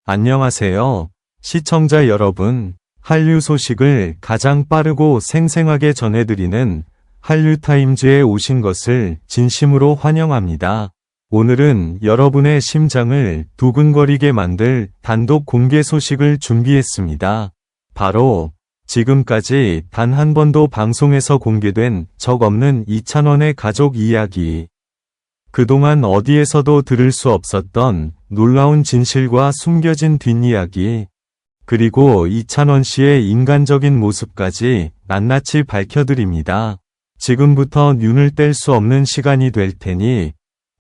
안녕하세요. 시청자 여러분, 한류 소식을 가장 빠르고 생생하게 전해드리는 한류타임즈에 오신 것을 진심으로 환영합니다. 오늘은 여러분의 심장을 두근거리게 만들 단독 공개 소식을 준비했습니다. 바로 지금까지 단 한 번도 방송에서 공개된 적 없는 이찬원의 가족 이야기. 그동안 어디에서도 들을 수 없었던 놀라운 진실과 숨겨진 뒷이야기, 그리고 이찬원 씨의 인간적인 모습까지 낱낱이 밝혀드립니다. 지금부터 눈을 뗄 수 없는 시간이 될 테니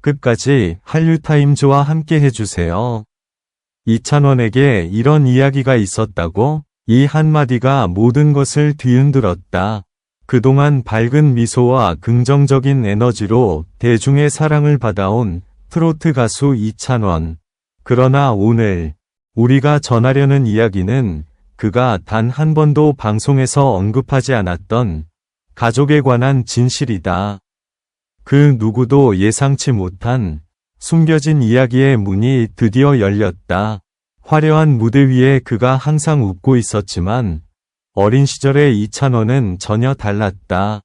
끝까지 한류타임즈와 함께 해주세요. 이찬원에게 이런 이야기가 있었다고? 이 한마디가 모든 것을 뒤흔들었다. 그동안 밝은 미소와 긍정적인 에너지로 대중의 사랑을 받아온 트로트 가수 이찬원. 그러나 오늘 우리가 전하려는 이야기는 그가 단 한 번도 방송에서 언급하지 않았던 가족에 관한 진실이다. 그 누구도 예상치 못한 숨겨진 이야기의 문이 드디어 열렸다. 화려한 무대 위에 그가 항상 웃고 있었지만 어린 시절의 이찬원은 전혀 달랐다.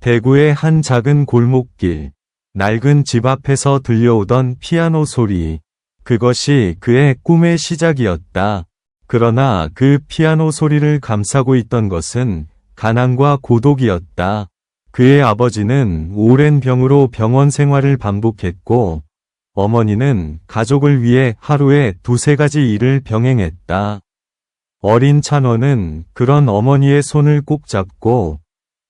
대구의 한 작은 골목길, 낡은 집 앞에서 들려오던 피아노 소리, 그것이 그의 꿈의 시작이었다. 그러나 그 피아노 소리를 감싸고 있던 것은 가난과 고독이었다. 그의 아버지는 오랜 병으로 병원 생활을 반복했고, 어머니는 가족을 위해 하루에 두세 가지 일을 병행했다. 어린 찬원은 그런 어머니의 손을 꼭 잡고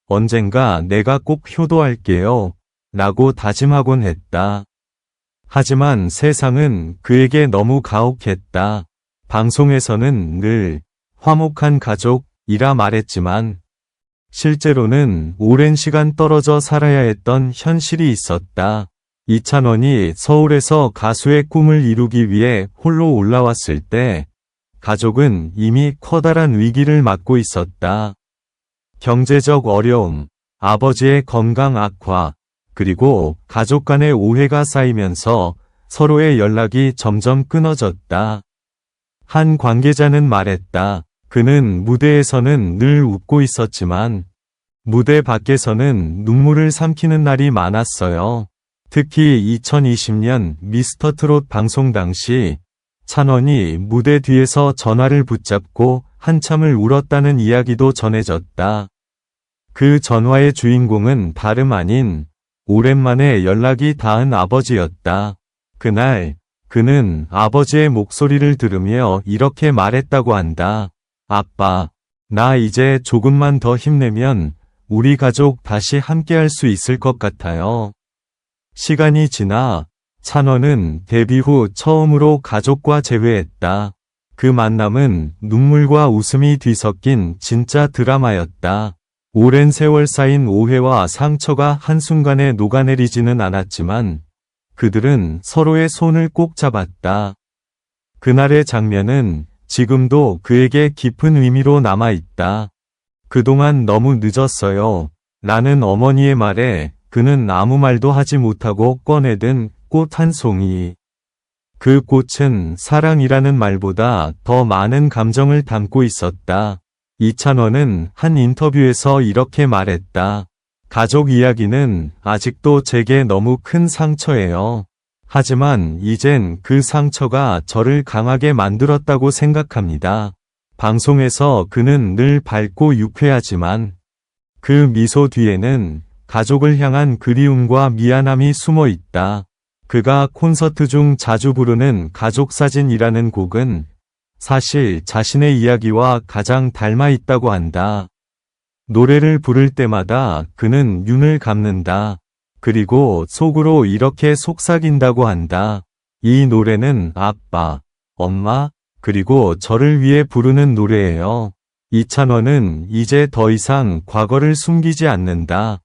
언젠가 내가 꼭 효도할게요 라고 다짐하곤 했다. 하지만 세상은 그에게 너무 가혹했다. 방송에서는 늘 화목한 가족이라 말했지만 실제로는 오랜 시간 떨어져 살아야 했던 현실이 있었다. 이찬원이 서울에서 가수의 꿈을 이루기 위해 홀로 올라왔을 때 가족은 이미 커다란 위기를 맞고 있었다. 경제적 어려움, 아버지의 건강 악화, 그리고 가족 간의 오해가 쌓이면서 서로의 연락이 점점 끊어졌다. 한 관계자는 말했다. 그는 무대에서는 늘 웃고 있었지만 무대 밖에서는 눈물을 삼키는 날이 많았어요. 특히 2020년 미스터트롯 방송 당시 찬원이 무대 뒤에서 전화를 붙잡고 한참을 울었다는 이야기도 전해졌다. 그 전화의 주인공은 다름 아닌 오랜만에 연락이 닿은 아버지였다. 그날 그는 아버지의 목소리를 들으며 이렇게 말했다고 한다. 아빠, 나 이제 조금만 더 힘내면 우리 가족 다시 함께할 수 있을 것 같아요. 시간이 지나 찬원은 데뷔 후 처음으로 가족과 재회했다. 그 만남은 눈물과 웃음이 뒤섞인 진짜 드라마였다. 오랜 세월 쌓인 오해와 상처가 한순간에 녹아내리지는 않았지만 그들은 서로의 손을 꼭 잡았다. 그날의 장면은 지금도 그에게 깊은 의미로 남아있다. 그동안 너무 늦었어요. 라는 어머니의 말에 그는 아무 말도 하지 못하고 꺼내든 꽃 한 송이. 그 꽃은 사랑이라는 말보다 더 많은 감정을 담고 있었다. 이찬원은 한 인터뷰에서 이렇게 말했다. 가족 이야기는 아직도 제게 너무 큰 상처예요. 하지만 이젠 그 상처가 저를 강하게 만들었다고 생각합니다. 방송에서 그는 늘 밝고 유쾌하지만 그 미소 뒤에는 가족을 향한 그리움과 미안함이 숨어 있다. 그가 콘서트 중 자주 부르는 가족사진이라는 곡은 사실 자신의 이야기와 가장 닮아 있다고 한다. 노래를 부를 때마다 그는 눈을 감는다. 그리고 속으로 이렇게 속삭인다고 한다. 이 노래는 아빠, 엄마, 그리고 저를 위해 부르는 노래예요. 이찬원은 이제 더 이상 과거를 숨기지 않는다.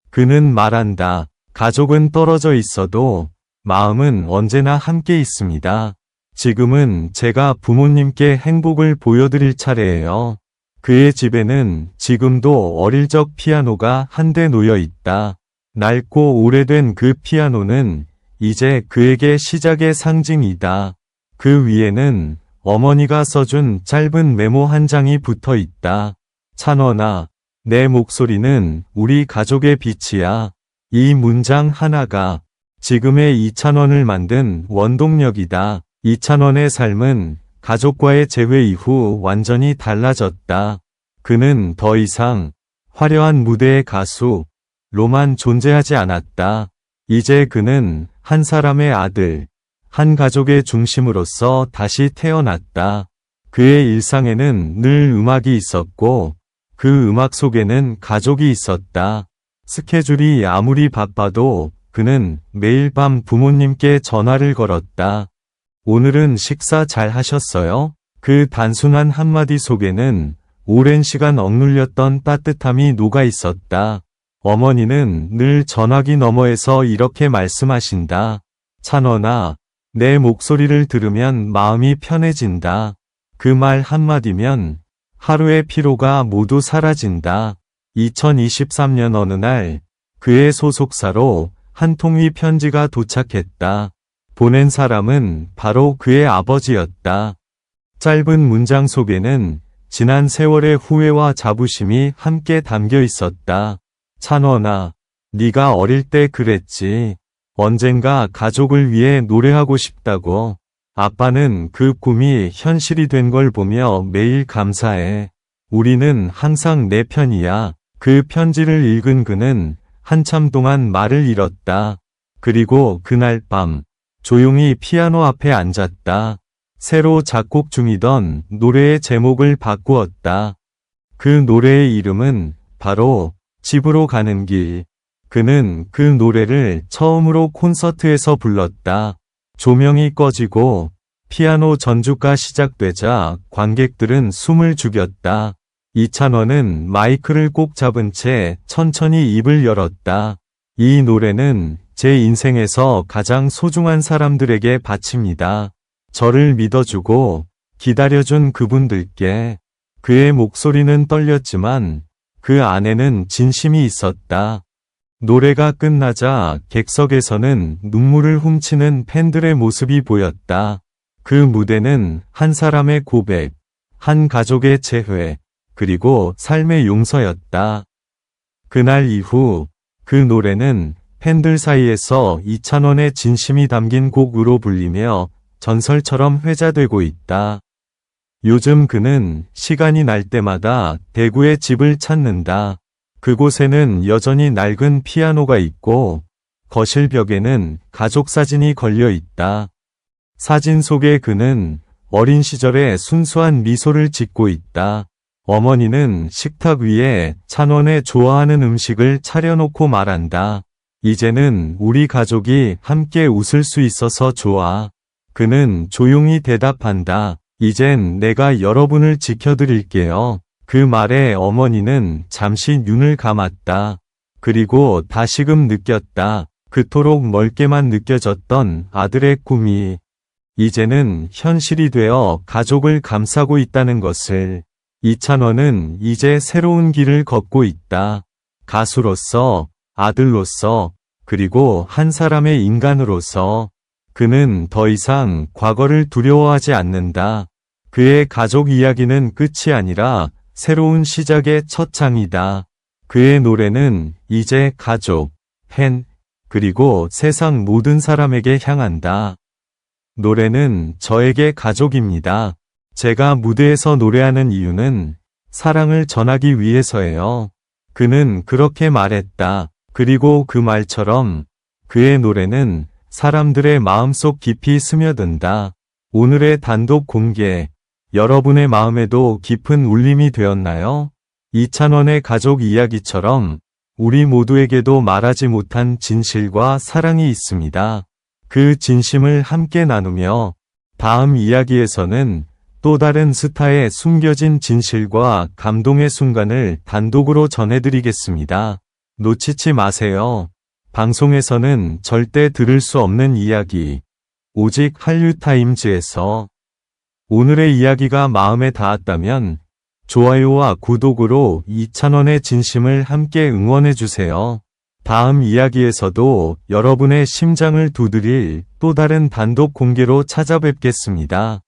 그는 말한다. 가족은 떨어져 있어도 마음은 언제나 함께 있습니다. 지금은 제가 부모님께 행복을 보여드릴 차례예요. 그의 집에는 지금도 어릴 적 피아노가 한 대 놓여 있다. 낡고 오래된 그 피아노는 이제 그에게 시작의 상징이다. 그 위에는 어머니가 써준 짧은 메모 한 장이 붙어 있다. 찬원아, 내 목소리는 우리 가족의 빛이야. 이 문장 하나가 지금의 이찬원을 만든 원동력이다. 이찬원의 삶은 가족과의 재회 이후 완전히 달라졌다. 그는 더 이상 화려한 무대의 가수로만 존재하지 않았다. 이제 그는 한 사람의 아들, 한 가족의 중심으로서 다시 태어났다. 그의 일상에는 늘 음악이 있었고 그 음악 속에는 가족이 있었다. 스케줄이 아무리 바빠도 그는 매일 밤 부모님께 전화를 걸었다. 오늘은 식사 잘 하셨어요? 그 단순한 한마디 속에는 오랜 시간 억눌렸던 따뜻함이 녹아 있었다. 어머니는 늘 전화기 너머에서 이렇게 말씀하신다. 찬원아, 내 목소리를 들으면 마음이 편해진다. 그 말 한마디면 하루의 피로가 모두 사라진다. 2023년 어느 날 그의 소속사로 한 통의 편지가 도착했다. 보낸 사람은 바로 그의 아버지였다. 짧은 문장 속에는 지난 세월의 후회와 자부심이 함께 담겨 있었다. 찬원아, 네가 어릴 때 그랬지. 언젠가 가족을 위해 노래하고 싶다고. 아빠는 그 꿈이 현실이 된 걸 보며 매일 감사해. 우리는 항상 내 편이야. 그 편지를 읽은 그는 한참 동안 말을 잃었다. 그리고 그날 밤 조용히 피아노 앞에 앉았다. 새로 작곡 중이던 노래의 제목을 바꾸었다. 그 노래의 이름은 바로 집으로 가는 길. 그는 그 노래를 처음으로 콘서트에서 불렀다. 조명이 꺼지고 피아노 전주가 시작되자 관객들은 숨을 죽였다. 이찬원은 마이크를 꼭 잡은 채 천천히 입을 열었다. 이 노래는 제 인생에서 가장 소중한 사람들에게 바칩니다. 저를 믿어주고 기다려준 그분들께. 그의 목소리는 떨렸지만 그 안에는 진심이 있었다. 노래가 끝나자 객석에서는 눈물을 훔치는 팬들의 모습이 보였다. 그 무대는 한 사람의 고백, 한 가족의 재회, 그리고 삶의 용서였다. 그날 이후 그 노래는 팬들 사이에서 이찬원의 진심이 담긴 곡으로 불리며 전설처럼 회자되고 있다. 요즘 그는 시간이 날 때마다 대구의 집을 찾는다. 그곳에는 여전히 낡은 피아노가 있고 거실 벽에는 가족 사진이 걸려 있다. 사진 속에 그는 어린 시절의 순수한 미소를 짓고 있다. 어머니는 식탁 위에 찬원의 좋아하는 음식을 차려놓고 말한다. 이제는 우리 가족이 함께 웃을 수 있어서 좋아. 그는 조용히 대답한다. 이젠 내가 여러분을 지켜드릴게요. 그 말에 어머니는 잠시 눈을 감았다. 그리고 다시금 느꼈다. 그토록 멀게만 느껴졌던 아들의 꿈이 이제는 현실이 되어 가족을 감싸고 있다는 것을. 이찬원은 이제 새로운 길을 걷고 있다. 가수로서, 아들로서, 그리고 한 사람의 인간으로서. 그는 더 이상 과거를 두려워하지 않는다. 그의 가족 이야기는 끝이 아니라 새로운 시작의 첫 장이다. 그의 노래는 이제 가족, 팬, 그리고 세상 모든 사람에게 향한다. 노래는 저에게 가족입니다. 제가 무대에서 노래하는 이유는 사랑을 전하기 위해서예요. 그는 그렇게 말했다. 그리고 그 말처럼 그의 노래는 사람들의 마음속 깊이 스며든다. 오늘의 단독 공개, 여러분의 마음에도 깊은 울림이 되었나요? 이찬원의 가족 이야기처럼 우리 모두에게도 말하지 못한 진실과 사랑이 있습니다. 그 진심을 함께 나누며 다음 이야기에서는 또 다른 스타의 숨겨진 진실과 감동의 순간을 단독으로 전해드리겠습니다. 놓치지 마세요. 방송에서는 절대 들을 수 없는 이야기. 오직 한류타임즈에서. 오늘의 이야기가 마음에 닿았다면 좋아요와 구독으로 이찬원의 진심을 함께 응원해주세요. 다음 이야기에서도 여러분의 심장을 두드릴 또 다른 단독 공개로 찾아뵙겠습니다.